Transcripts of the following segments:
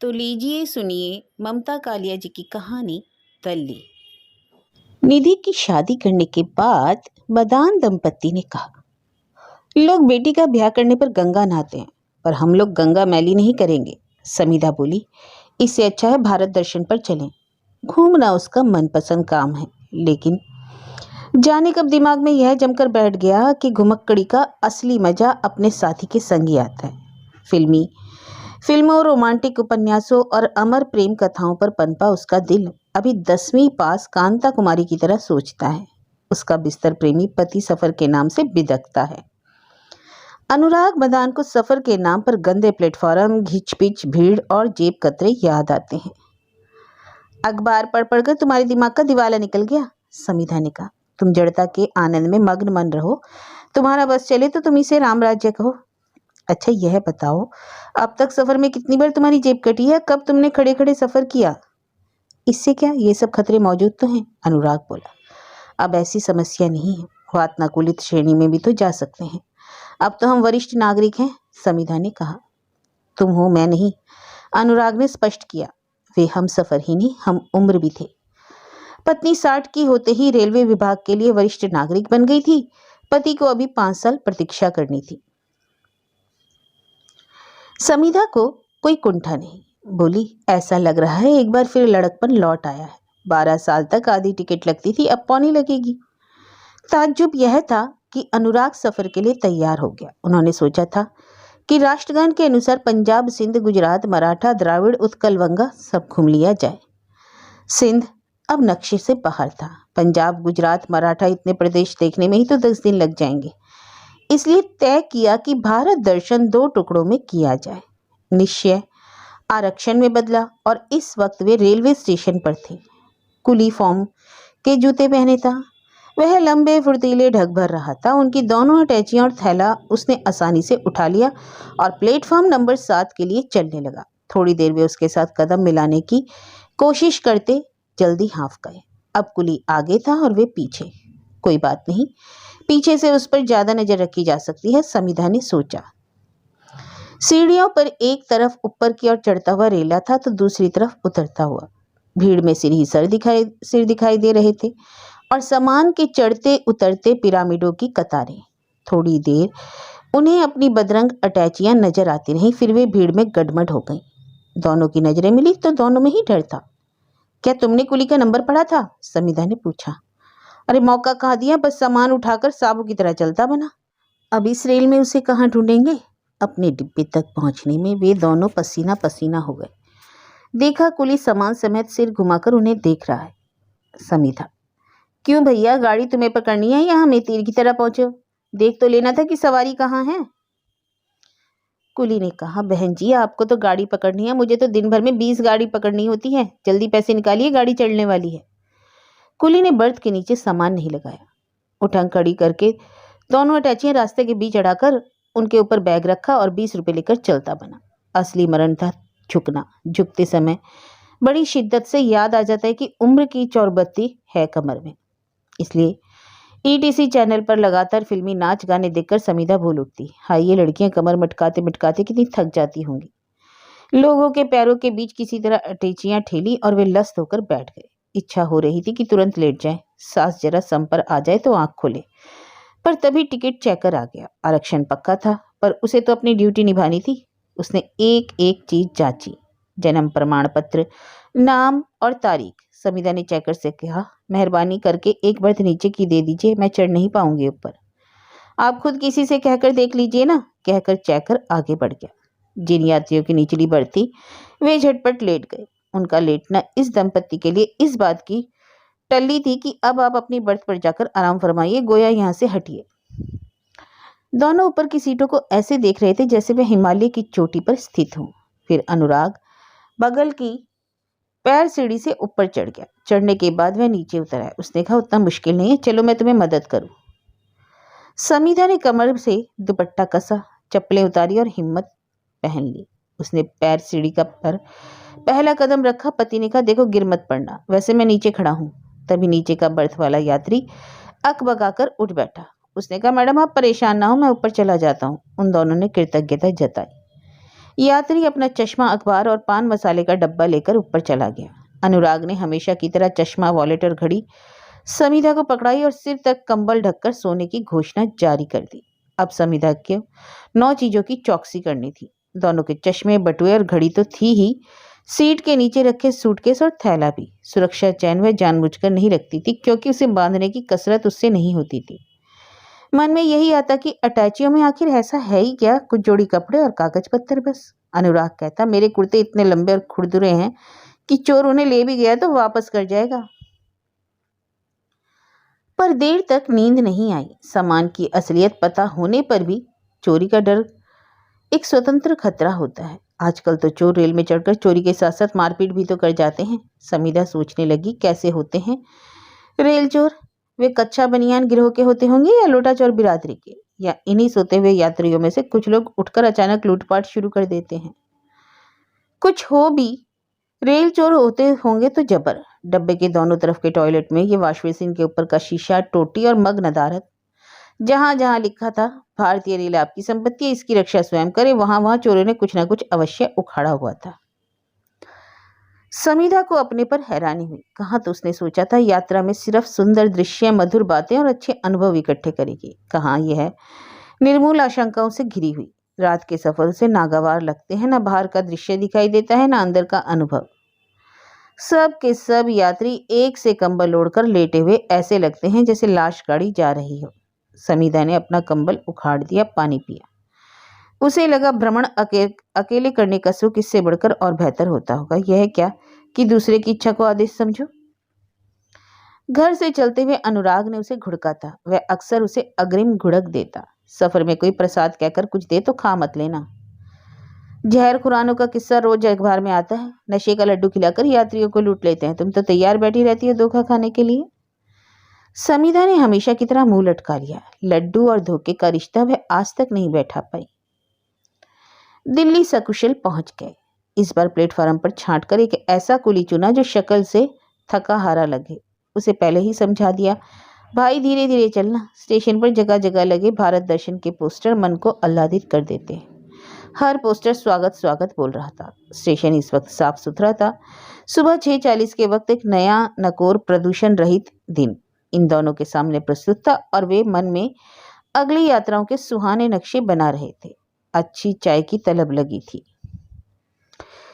तो लीजिए सुनिए ममता कालिया जी की कहानी तल्ली। निधि की शादी करने के बाद मदान दंपति ने कहा, लोग बेटी का ब्याह करने पर गंगा नहाते हैं, पर हम लोग गंगा मैली नहीं करेंगे। समीधा बोली, इससे अच्छा है भारत दर्शन पर चलें। घूमना उसका मनपसंद काम है, लेकिन जाने कब दिमाग में यह जमकर बैठ गया कि घुमक्कड़ी का असली मजा अपने साथी के संग ही आता है। फिल्मों, रोमांटिक उपन्यासों और अमर प्रेम कथाओं पर पनपा उसका दिल अभी 10वीं पास कांता कुमारी की तरह सोचता है। उसका बिस्तर प्रेमी पति सफर के नाम से बिदकता है। अनुराग मदान को सफर के नाम पर गंदे प्लेटफॉर्म, घिचपिच, भीड़ और जेब कतरे याद आते हैं। अखबार पढ़ पढ़कर तुम्हारे दिमाग का दिवाला निकल गया, समीधा ने कहा। तुम जड़ता के आनंद में मग्न मन रहो, तुम्हारा बस चले तो तुम इसे राम राज्य कहो। अच्छा यह बताओ, अब तक सफर में कितनी बार तुम्हारी जेब कटी है? कब तुमने खड़े खड़े सफर किया? इससे क्या, ये सब खतरे मौजूद तो हैं, अनुराग बोला। अब ऐसी समस्या नहीं है, वातानुकूलित श्रेणी में भी तो जा सकते हैं। अब तो हम वरिष्ठ नागरिक हैं, समीधा ने कहा। तुम हो, मैं नहीं, अनुराग ने स्पष्ट किया। वे हम सफर ही नहीं, हम उम्र भी थे। पत्नी 60 की होते ही रेलवे विभाग के लिए वरिष्ठ नागरिक बन गई थी। पति को अभी 5 साल प्रतीक्षा करनी थी। समीधा को कोई कुंठा नहीं, बोली, ऐसा लग रहा है एक बार फिर लड़कपन लौट आया है। 12 साल तक आधी टिकट लगती थी, अब पौनी लगेगी। ताज्जुब यह था कि अनुराग सफर के लिए तैयार हो गया। उन्होंने सोचा था कि राष्ट्रगान के अनुसार पंजाब, सिंध, गुजरात, मराठा, द्राविड़, उत्कल, वंगा सब घूम लिया जाए। सिंध अब नक्शे से बाहर था। पंजाब, गुजरात, मराठा इतने प्रदेश देखने में ही तो 10 दिन लग जाएंगे। इसलिए तय किया कि भारत दर्शन 2 टुकड़ों में किया जाए। निश्चय आरक्षण में बदला और इस वक्त वे रेलवे स्टेशन पर थे। कुली फॉर्म के जूते पहने था। वह लंबे फुर्तीले ढक भर रहा था। उनकी दोनों अटैचियां और थैला उसने आसानी से उठा लिया और प्लेटफॉर्म नंबर 7 के लिए चलने लगा। थोड़ी देर वे उसके साथ कदम मिलाने की कोशिश करते जल्दी हाँफ गए। अब कुली आगे था और वे पीछे। कोई बात नहीं, पीछे से उस पर ज्यादा नजर रखी जा सकती है, समीधा ने सोचा। सीढ़ियों पर एक तरफ ऊपर की ओर चढ़ता हुआ रेला था तो दूसरी तरफ उतरता हुआ। भीड़ में सिर ही सिर दिखाई दे रहे थे और सामान के चढ़ते उतरते पिरामिडों की कतारें। थोड़ी देर उन्हें अपनी बदरंग अटैचियां नजर आती रहीं, फिर वे भीड़ में गडमड हो गईं। दोनों की नजरें मिली तो दोनों में ही डर था। क्या तुमने कुली का नंबर पढ़ा था? समीधा ने पूछा। अरे मौका कहाँ दिया, बस सामान उठाकर साबू की तरह चलता बना। अब इस रेल में उसे कहाँ ढूंढेंगे? अपने डिब्बे तक पहुंचने में वे दोनों पसीना पसीना हो गए। देखा कुली सामान समेत सिर घुमाकर उन्हें देख रहा है। समीधा, क्यों भैया, गाड़ी तुम्हें पकड़नी है या हमें तीर की तरह पहुंचो? देख तो लेना था कि सवारी कहाँ है। कुली ने कहा, बहन जी आपको तो गाड़ी पकड़नी है, मुझे तो दिन भर में 20 गाड़ी पकड़नी होती है। जल्दी पैसे निकालिए, गाड़ी चढ़ने वाली है। कुली ने बर्थ के नीचे सामान नहीं लगाया। उठंग खड़ी करके दोनों अटैचियां रास्ते के बीच अड़ाकर उनके ऊपर बैग रखा और 20 रुपए लेकर चलता बना। असली मरण था झुकना। झुकते समय बड़ी शिद्दत से याद आ जाता है कि उम्र की चौरबत्ती है कमर में। इसलिए ईटीसी चैनल पर लगातार फिल्मी नाच गाने देखकर समीधा भूल उठती। हाय, ये लड़कियां कमर मटकाते मटकाते कितनी थक जाती होंगी। लोगों के पैरों के बीच किसी तरह अटैचियां ठेली और वे लस्त होकर बैठ गए। इच्छा हो रही थी कि तुरंत लेट जाए, सांस जरा सम पर आ जाए तो आंख खोले, पर तभी टिकट चेकर आ गया। आरक्षण पक्का था, पर उसे तो अपनी ड्यूटी निभानी थी। उसने एक एक चीज जांची, जन्म प्रमाण पत्र, नाम और तारीख। समीधा ने चेकर से कहा, मेहरबानी करके एक बर्थ नीचे की दे दीजिए, मैं चढ़ नहीं पाऊंगी ऊपर। आप खुद किसी से कहकर देख लीजिए ना, कहकर चेकर आगे बढ़ गया। जिन यात्रियों की निचली बर्थ थी वे झटपट लेट गए। उनका लेटना इस दंपत्ति के लिए इस बात की टल्ली थी कि अब आप अपनी बर्थ पर जाकर आराम फरमाइए, गोया यहाँ से हटिए। दोनों ऊपर की सीटों को ऐसे देख रहे थे जैसे वे हिमालय की चोटी पर स्थित हों। फिर अनुराग बगल की पैर सीढ़ी से ऊपर चढ़ गया। चढ़ने के बाद वह नीचे उतर आया। उसने कहा, उतना मुश्किल नहीं है, चलो मैं तुम्हें मदद करूं। समीधा ने कमर से दुपट्टा कसा, चप्पलें उतारी और हिम्मत पहन ली। उसने पैर सीढ़ी का पर पहला कदम रखा। पति ने कहा, देखो गिर मत पड़ना, वैसे मैं नीचे खड़ा हूं। तभी नीचे का बर्थ वाला यात्री अकबकाकर उठ बैठा। उसने कहा, मैडम आप परेशान ना हो, मैं ऊपर चला जाता हूँ। उन दोनों ने कृतज्ञता जताई। यात्री अपना चश्मा, अखबार और पान मसाले का डब्बा लेकर ऊपर चला गया। अनुराग ने हमेशा की तरह चश्मा, वॉलेट और घड़ी समीधा को पकड़ाई और सिर तक कंबल ढककर सोने की घोषणा जारी कर दी। अब समीधा को 9 चीजों की चौकसी करनी थी। दोनों के चश्मे, बटुए और घड़ी तो थी ही, सीट के नीचे रखे सूटकेस और थैला भी। सुरक्षा चैन वह जानबूझकर नहीं रखती थी, क्योंकि उसे बांधने की कसरत उससे नहीं होती थी। मन में यही आता कि अटैचियों में आखिर ऐसा है ही क्या, कुछ जोड़ी कपड़े और कागज पत्तर बस। अनुराग कहता, मेरे कुर्ते इतने लंबे और खुरदुरे हैं कि चोर उन्हें ले भी गया तो वापस कर जाएगा। पर देर तक नींद नहीं आई। सामान की असलियत पता होने पर भी चोरी का डर एक स्वतंत्र खतरा होता है। आजकल तो चोर रेल में चढ़कर चोरी के साथ साथ मारपीट भी तो कर जाते हैं। समीधा सोचने लगी, कैसे होते हैं रेल चोर? वे कच्चा बनियान गिरोह के होते होंगे या लोटा चोर बिरादरी के, या इन्हीं सोते हुए यात्रियों में से कुछ लोग उठकर अचानक लूटपाट शुरू कर देते हैं। कुछ हो भी रेल चोर होते होंगे तो जबर। डब्बे के दोनों तरफ के टॉयलेट में ये वॉश बेसिन के ऊपर का शीशा, टोटी और मग नदारत, जहां जहां लिखा था भारतीय रेल आपकी संपत्ति है, इसकी रक्षा स्वयं करे, वहां वहां चोरों ने कुछ ना कुछ अवश्य उखाड़ा हुआ था। समीधा को अपने पर हैरानी हुई। कहाँ तो उसने सोचा था यात्रा में सिर्फ सुंदर दृश्य, मधुर बातें और अच्छे अनुभव इकट्ठे करेगी। कहाँ यह निर्मूल आशंकाओं से घिरी हुई। रात के सफर से नागवार लगते हैं, ना बाहर का दृश्य दिखाई देता है, ना अंदर का अनुभव। सब के सब यात्री एक से कंबल ओढ़कर लेटे हुए ऐसे लगते हैं जैसे लाश गाड़ी जा रही हो। समीधा ने अपना कंबल उखाड़ दिया, पानी पिया। उसे लगा भ्रमण अकेले करने का सुख इससे बढ़कर और बेहतर होता होगा। यह क्या कि दूसरे की इच्छा को आदेश समझो। घर से चलते हुए अनुराग ने उसे घुड़का था। वह अक्सर उसे अग्रिम घुड़क देता। सफर में कोई प्रसाद कहकर कुछ दे तो खा मत लेना। जहर खुरानों का किस्सा रोज अखबार में आता है। नशे का लड्डू खिलाकर यात्रियों को लूट लेते हैं। तुम तो तैयार बैठी रहती हो धोखा खाने के लिए। समीधा ने हमेशा की तरह मुंह लटका लिया। लड्डू और धोखे का रिश्ता वह आज तक नहीं बैठा पाई। दिल्ली सकुशल पहुंच गए। इस बार प्लेटफार्म पर छांटकर एक ऐसा कुली चुना जो शक्ल से थका हारा लगे। उसे पहले ही समझा दिया, भाई धीरे धीरे चलना। स्टेशन पर जगह जगह लगे भारत दर्शन के पोस्टर मन को आह्लादित कर देते हैं। हर पोस्टर स्वागत स्वागत बोल रहा था। स्टेशन इस वक्त साफ सुथरा था। सुबह 6:40 के वक्त एक नया नकोर प्रदूषण रहित दिन इन दोनों के सामने प्रस्तुत था और वे मन में अगली यात्राओं के सुहाने नक्शे बना रहे थे। अच्छी चाय की तलब लगी थी।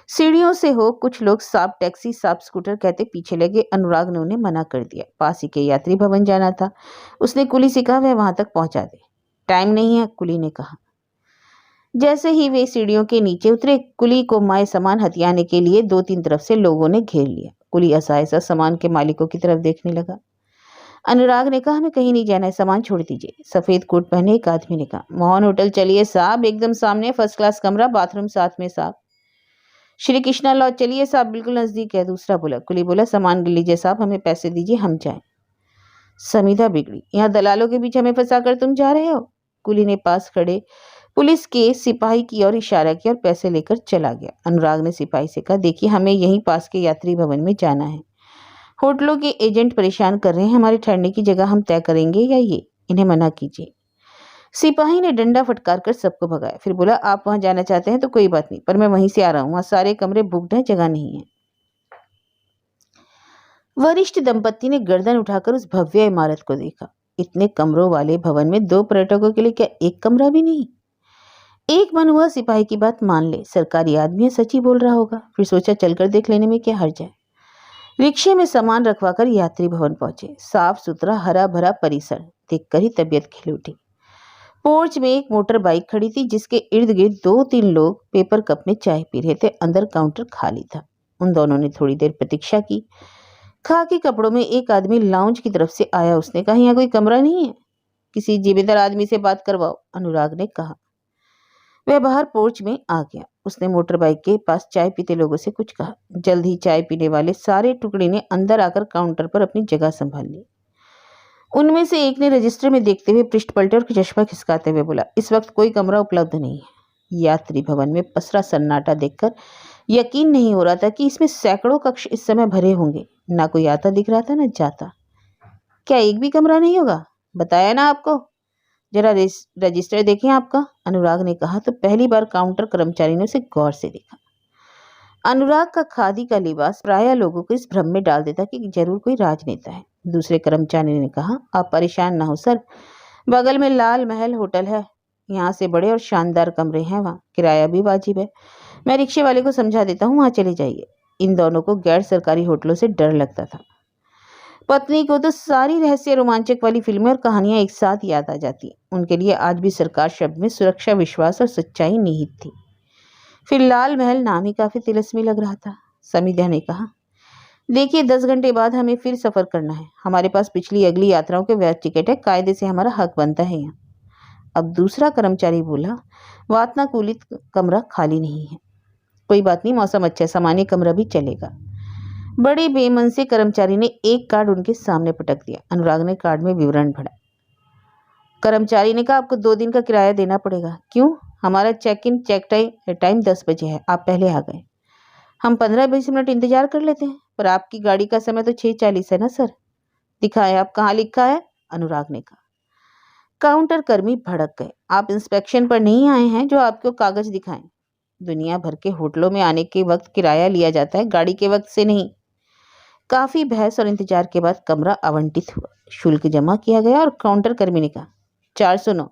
सीढ़ियों से हो कुछ लोग साफ टैक्सी, साफ स्कूटर कहते पीछे लगे। अनुराग ने उन्हें मना कर दिया। पास ही के यात्री भवन जाना था। उसने कुली से कहा वह वहां तक पहुंचा दे। टाइम नहीं है, कुली ने कहा। जैसे ही वे सीढ़ियों के नीचे उतरे, कुली को माए सामान हथियाने के लिए 2-3 तरफ से लोगों ने घेर लिया। कुली असहाय सा सामान के मालिकों की तरफ देखने लगा। अनुराग ने कहा, हमें कहीं नहीं जाना है, सामान छोड़ दीजिए। सफेद कोट पहने एक आदमी ने कहा। मोहन होटल चलिए साहब, एकदम सामने, फर्स्ट क्लास कमरा, बाथरूम साथ में साहब। श्री कृष्णा लॉज चलिए साहब, बिल्कुल नजदीक है, दूसरा बोला। कुली बोला, सामान गिन लीजिए साहब, हमें पैसे दीजिए, हम जाएं। समीधा बिगड़ी। यहाँ दलालों के बीच हमें फंसाकर तुम जा रहे हो। कुली ने पास खड़े पुलिस के सिपाही की ओर इशारा किया और पैसे लेकर चला गया। अनुराग ने सिपाही से कहा, देखिए हमें यहीं पास के यात्री भवन में जाना है। होटलों के एजेंट परेशान कर रहे हैं, हमारे ठहरने की जगह हम तय करेंगे या ये, इन्हें मना कीजिए। सिपाही ने डंडा फटकार कर सबको भगाया। फिर बोला, आप वहां जाना चाहते हैं तो कोई बात नहीं, पर मैं वहीं से आ रहा हूं, वहां सारे कमरे बुकड हैं, जगह नहीं है। वरिष्ठ दंपत्ति ने गर्दन उठाकर उस भव्य इमारत को देखा। इतने कमरों वाले भवन में 2 पर्यटकों के लिए क्या एक कमरा भी नहीं? एक मन हुआ सिपाही की बात मान ले, सरकारी आदमी है, सच ही बोल रहा होगा। फिर सोचा चलकर देख लेने में क्या हर्ज है। रिक्शे में सामान रखवाकर यात्री भवन पहुंचे। साफ सुथरा हरा भरा परिसर देखकर ही तबीयत खिल उठी। पोर्च में एक मोटर बाइक खड़ी थी, जिसके इर्द गिर्द 2-3 लोग पेपर कप में चाय पी रहे थे। अंदर काउंटर खाली था। उन दोनों ने थोड़ी देर प्रतीक्षा की। खाकी कपड़ों में एक आदमी लाउंज की तरफ से आया। उसने कहा, यहाँ कोई कमरा नहीं है, किसी जिम्मेदार आदमी से बात करवाओ। अनुराग ने कहा। वह बाहर पोर्च में आ गया। उसने मोटर बाइक के पास चाय पीते लोगों से कुछ कहा। जल्द ही चाय पीने वाले सारे टुकड़े ने अंदर आकर काउंटर पर अपनी जगह संभाल ली। उनमें से एक ने रजिस्टर में देखते हुए पृष्ठ पलटे और चश्मा खिसकाते हुए बोला, इस वक्त कोई कमरा उपलब्ध नहीं है। यात्री भवन में पसरा सन्नाटा देखकर यकीन नहीं हो रहा था कि इसमें सैकड़ों कक्ष इस समय भरे होंगे। ना कोई आता दिख रहा था, ना जाता। क्या एक भी कमरा नहीं होगा? बताया ना आपको, जरा रजिस्टर देखें आपका, अनुराग ने कहा तो पहली बार काउंटर कर्मचारी ने उसे गौर से देखा। अनुराग का खादी का लिबास प्रायः लोगों को इस भ्रम में डाल देता कि जरूर कोई राजनेता है। दूसरे कर्मचारी ने कहा, आप परेशान ना हो सर, बगल में लाल महल होटल है, यहाँ से बड़े और शानदार कमरे हैं, वहाँ किराया भी वाजिब है। मैं रिक्शे वाले को समझा देता हूँ, वहाँ चले जाइए। इन दोनों को गैर सरकारी होटलों से डर लगता था। पत्नी को तो सारी रहस्य रोमांचक वाली फिल्में और कहानियां एक साथ याद आ जाती। उनके लिए आज भी सरकार शब्द में सुरक्षा, विश्वास और सच्चाई निहित थी। फिर लाल महल नाम ही काफी तिलस्मी लग रहा था। समिधा ने कहा, देखिए 10 घंटे बाद हमें फिर सफर करना है, हमारे पास पिछली अगली यात्राओं के व्यस्त टिकट है, कायदे से हमारा हक बनता है यहाँ। अब दूसरा कर्मचारी बोला, वातानुकूलित कमरा खाली नहीं है। कोई बात नहीं, मौसम अच्छा है, सामान्य कमरा भी चलेगा। बड़े बेमन से कर्मचारी ने एक कार्ड उनके सामने पटक दिया। अनुराग ने कार्ड में विवरण भरा। कर्मचारी ने कहा, आपको 2 दिन का किराया देना पड़ेगा। क्यों? हमारा चेक इन चेक टाइम 10 बजे है, आप पहले आ गए। हम 15-20 मिनट इंतजार कर लेते हैं, पर आपकी गाड़ी का समय तो 6:40 है ना सर। दिखाएं आप कहाँ लिखा है, अनुराग ने कहा। काउंटर कर्मी भड़क गए। आप इंस्पेक्शन पर नहीं आए हैं जो आपको कागज दिखाएं। दुनिया भर के होटलों में आने के वक्त किराया लिया जाता है, गाड़ी के वक्त से नहीं। काफी बहस और इंतजार के बाद कमरा आवंटित हुआ, शुल्क जमा किया गया और काउंटर कर्मी ने कहा, 409।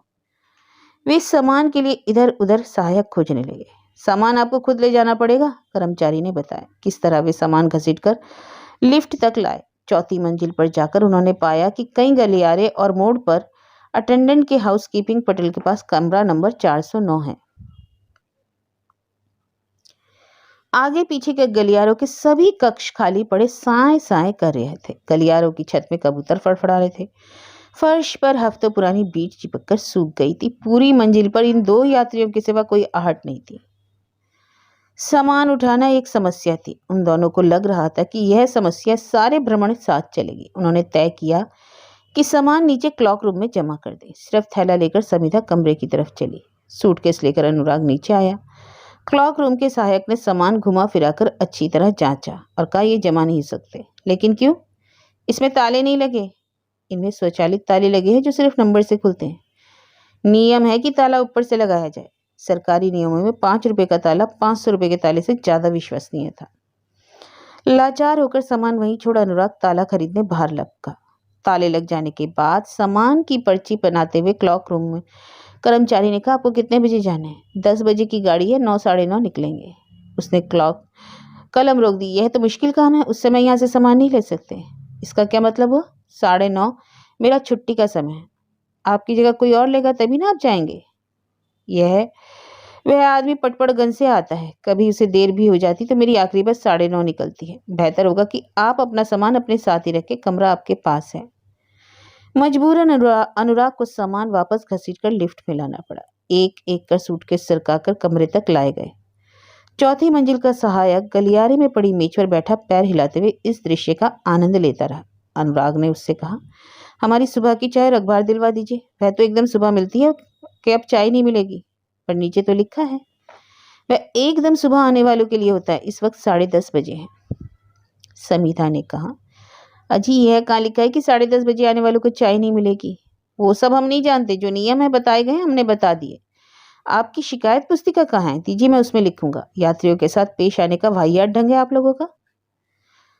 वे सामान के लिए इधर उधर सहायक खोजने लगे। सामान आपको खुद ले जाना पड़ेगा, कर्मचारी ने बताया। किस तरह वे सामान घसीटकर लिफ्ट तक लाए। 4थी मंजिल पर जाकर उन्होंने पाया कि कई गलियारे और मोड़ पर अटेंडेंट के हाउसकीपिंग पटल के पास कमरा नंबर 409 है। आगे पीछे के गलियारों के सभी कक्ष खाली पड़े साए साए कर रहे थे। गलियारों की छत में कबूतर फड़फड़ा रहे थे। फर्श पर हफ्तों पुरानी बीट चिपककर सूख गई थी। पूरी मंजिल पर इन 2 यात्रियों के सिवा कोई आहट नहीं थी। सामान उठाना एक समस्या थी। उन दोनों को लग रहा था कि यह समस्या सारे भ्रमण साथ चलेगी। उन्होंने तय किया कि सामान नीचे क्लॉक रूम में जमा कर दें। सिर्फ थैला लेकर समिधा कमरे की तरफ चली। सूटकेस लेकर अनुराग नीचे आया। क्लॉक रूम के सहायक ने सामान घुमा फिराकर अच्छी तरह जांचा और कहा, ये जमा नहीं सकते। लेकिन क्यों? इसमें ताले नहीं लगे। इनमें स्वचालित ताले लगे हैं जो सिर्फ नंबर से खुलते हैं। नियम है कि ताला ऊपर से लगाया जाए। सरकारी नियमों में 5 रुपए का ताला 500 रुपए के ताले से ज्यादा विश्वसनीय था। लाचार होकर सामान वहीं छोड़ अनुराग ताला खरीदने बाहर लपका। ताले लग जाने के बाद सामान की पर्ची बनाते हुए क्लॉक रूम में कर्मचारी ने कहा, आपको कितने बजे जाना है? 10 बजे की गाड़ी है, 9 साढ़े 9 निकलेंगे। उसने कलम रोक दी। यह तो मुश्किल काम है, उस समय यहाँ से सामान नहीं ले सकते। इसका क्या मतलब हुआ? 9:30 मेरा छुट्टी का समय है। आपकी जगह कोई और लेगा तभी ना आप जाएंगे। वह आदमी पटपड़गंज से आता है, कभी उसे देर भी हो जाती तो मेरी आखिरी बस 9:30 निकलती है। बेहतर होगा कि आप अपना सामान अपने साथ ही रखें, कमरा आपके पास है। मजबूरन अनुराग को सामान वापस घसीटकर लिफ्ट में लाना पड़ा। एक एक कर सूटकेस सरकाकर कमरे तक लाए गए। 4थी मंजिल का सहायक गलियारे में पड़ी मेज पर बैठा पैर हिलाते हुए इस दृश्य का आनंद लेता रहा। अनुराग ने उससे कहा, हमारी सुबह की चाय और अखबार दिलवा दीजिए। वह तो एकदम सुबह मिलती है कि अब चाय नहीं मिलेगी, पर नीचे तो लिखा है वह एकदम सुबह आने वालों के लिए होता है। इस वक्त 10:30 बजे है। समिधा ने कहा, अजी यह कहाँ लिखा है कि 10:30 बजे आने वालों को चाय नहीं मिलेगी? वो सब हम नहीं जानते, जो नियम है बताए गए हमने बता दिए। आपकी शिकायत पुस्तिका कहाँ है? दीजिए, मैं उसमें लिखूंगा। यात्रियों के साथ पेश आने का वाहियात ढंग है आप लोगों का।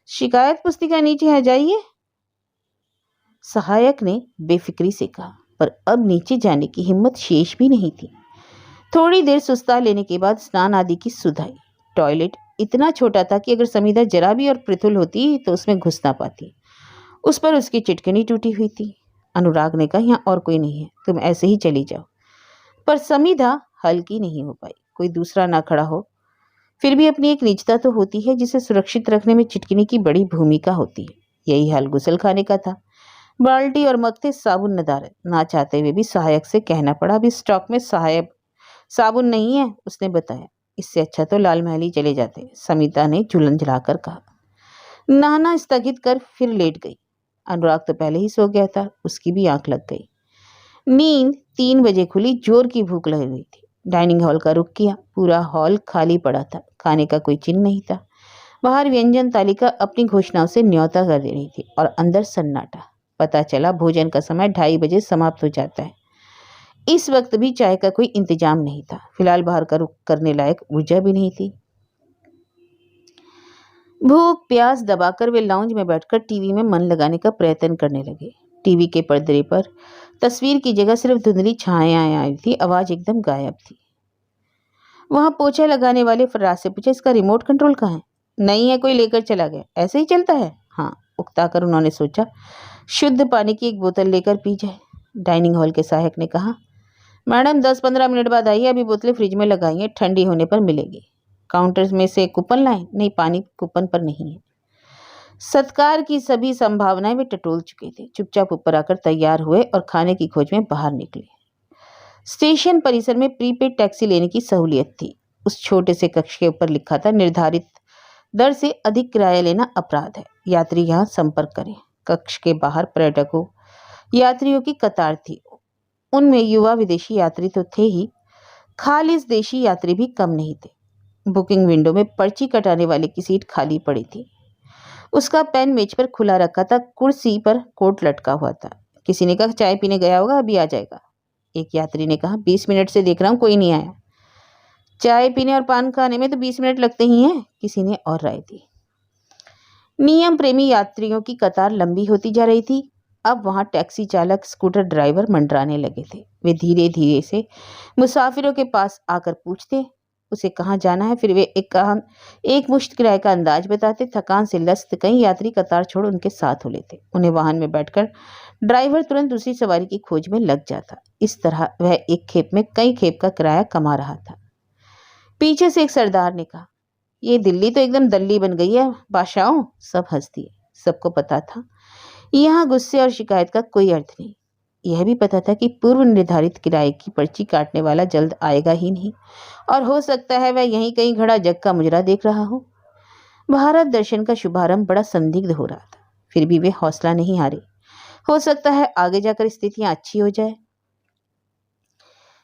शिकायत पुस्तिका नीचे है, जाइए, सहायक ने बेफिक्री से कहा। पर अब नीचे जाने की हिम्मत शेष भी नहीं थी। थोड़ी देर सुस्ता लेने के बाद स्नान आदि की सुध आई। टॉयलेट इतना छोटा था कि अगर समिधा जरा भी और पृथुल होती तो उसमें घुस ना पाती। उस पर उसकी चिटकनी टूटी हुई थी। अनुराग ने कहा, यहाँ और कोई नहीं है, तुम ऐसे ही चली जाओ। पर समिधा हल्की नहीं हो पाई। कोई दूसरा ना खड़ा हो, फिर भी अपनी एक निजता तो होती है जिसे सुरक्षित रखने में चिटकनी की बड़ी भूमिका होती है। यही हाल गुसल खाने का था। बाल्टी और मग थे, साबुन नदारद। ना चाहते हुए भी सहायक से कहना पड़ा, अभी स्टॉक में साबुन नहीं है। उसने बताया, इससे अच्छा तो लाल महल ही चले जाते। समिता ने झुलन झलाकर कहा। नहाना स्थगित कर फिर लेट गई। अनुराग तो पहले ही सो गया था, उसकी भी आंख लग गई। नींद 3 बजे खुली। जोर की भूख लग रही थी। डाइनिंग हॉल का रुख किया। पूरा हॉल खाली पड़ा था। खाने का कोई चिन्ह नहीं था। बाहर व्यंजन तालिका अपनी घोषणाओं से न्योता कर दे रही थी और अंदर सन्नाटा। पता चला भोजन का समय 2:30 बजे समाप्त हो जाता है। इस वक्त भी चाय का कोई इंतजाम नहीं था। फिलहाल बाहर का रुख करने लायक ऊर्जा भी नहीं थी। भूख प्यास दबाकर वे लाउंज में बैठकर टीवी में मन लगाने का प्रयत्न करने लगे। टीवी के पर्दे पर तस्वीर की जगह सिर्फ धुंधली छायाएं आई थी, आवाज एकदम गायब थी। वहां पोछा लगाने वाले फराज से पूछा, इसका रिमोट कंट्रोल कहाँ है? नहीं है, कोई लेकर चला गया। ऐसे ही चलता है? हाँ, उकताकर उन्होंने सोचा शुद्ध पानी की एक बोतल लेकर पी जाए। डाइनिंग हॉल के सहायक ने कहा, मैडम 10-15 मिनट बाद आइए, अभी बोतलें फ्रिज में लगाई हैं, ठंडी होने पर मिलेगी। काउंटर में से कूपन लाएं? नहीं, पानी कूपन पर नहीं है। सत्कार की सभी संभावनाएं वे टटोल चुके थे। चुपचाप ऊपर आकर तैयार हुए और खाने की खोज में बाहर निकले। स्टेशन परिसर में प्रीपेड टैक्सी लेने की सहूलियत थी। उस छोटे से कक्ष के ऊपर लिखा था, निर्धारित दर से अधिक किराया लेना अपराध है, यात्री यहाँ संपर्क करें। कक्ष के बाहर पर्यटकों यात्रियों की कतार थी। उनमें युवा विदेशी यात्री तो थे ही, खालिस देशी यात्री भी कम नहीं थे। बुकिंग विंडो में पर्ची कटाने वाले की सीट खाली पड़ी थी। उसका पेन मेज पर खुला रखा था, कुर्सी पर कोट लटका हुआ था। किसी ने कहा, चाय पीने गया होगा, अभी आ जाएगा। एक यात्री ने कहा, 20 मिनट से देख रहा हूं, कोई नहीं आया। चाय पीने और पान खाने में तो 20 मिनट लगते ही हैं, किसी ने और राय दी। नियम प्रेमी यात्रियों की कतार लंबी होती जा रही थी। अब वहां टैक्सी चालक, स्कूटर ड्राइवर मंडराने लगे थे। वे धीरे धीरे से मुसाफिरों के पास आकर पूछते उसे कहाँ जाना है, फिर वे एक मुश्त किराए का अंदाज बताते। थकान से लस्त कई यात्री कतार छोड़ उनके साथ हो लेते। उन्हें वाहन में बैठकर ड्राइवर तुरंत दूसरी सवारी की खोज में लग जाता। इस तरह वह एक खेप में कई खेप का किराया कमा रहा था। पीछे से एक सरदार ने कहा, ये दिल्ली तो एकदम दल्ली बन गई है बादशाहों। सब हंस दिए। सबको पता था यहाँ गुस्से और शिकायत का कोई अर्थ नहीं। यह भी पता था कि पूर्व निर्धारित किराए की पर्ची काटने वाला जल्द आएगा ही नहीं, और हो सकता है वह यहीं कहीं खड़ा जग का मुजरा देख रहा हो। भारत दर्शन का शुभारंभ बड़ा संदिग्ध हो रहा था, फिर भी वे हौसला नहीं हारे। हो सकता है आगे जाकर स्थितियां अच्छी हो जाए।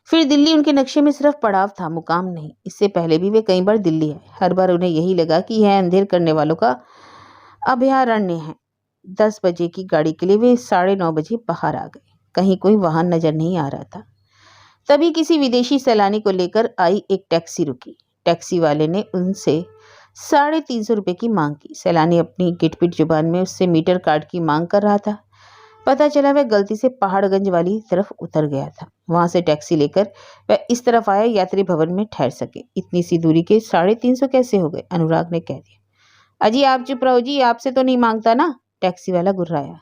फिर दिल्ली उनके नक्शे में सिर्फ पड़ाव था, मुकाम नहीं। इससे पहले भी वे कई बार दिल्ली आए। हर बार उन्हें यही लगा कि यह अंधेर करने वालों का अभयारण्य है। 10 बजे की गाड़ी के लिए वे 9:30 बजे बाहर आ गए। कहीं कोई वाहन नजर नहीं आ रहा था। तभी किसी विदेशी सैलानी को लेकर आई एक टैक्सी रुकी। टैक्सी वाले ने उनसे 350 रुपये की मांग की। सैलानी अपनी गिटपिट जुबान में उससे मीटर कार्ड की मांग कर रहा था। पता चला वह गलती से पहाड़गंज वाली तरफ उतर गया था। वहां से टैक्सी लेकर वह इस तरफ आया, यात्री भवन में ठहर सके। इतनी सी दूरी के 350 कैसे हो गए? अनुराग ने कह दिया। अजी आप चुप रहो जी, आपसे तो नहीं मांगता ना, टैक्सी वाला गुर्राया।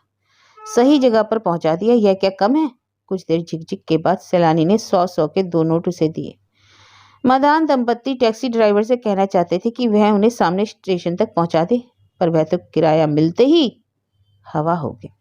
सही जगह पर पहुंचा दिया, यह क्या कम है? कुछ देर झिकझिक के बाद सैलानी ने 100 के 2 नोट उसे दिए। मदान दंपत्ति टैक्सी ड्राइवर से कहना चाहते थे कि वह उन्हें सामने स्टेशन तक पहुंचा दे, पर वह तो किराया मिलते ही हवा हो गया।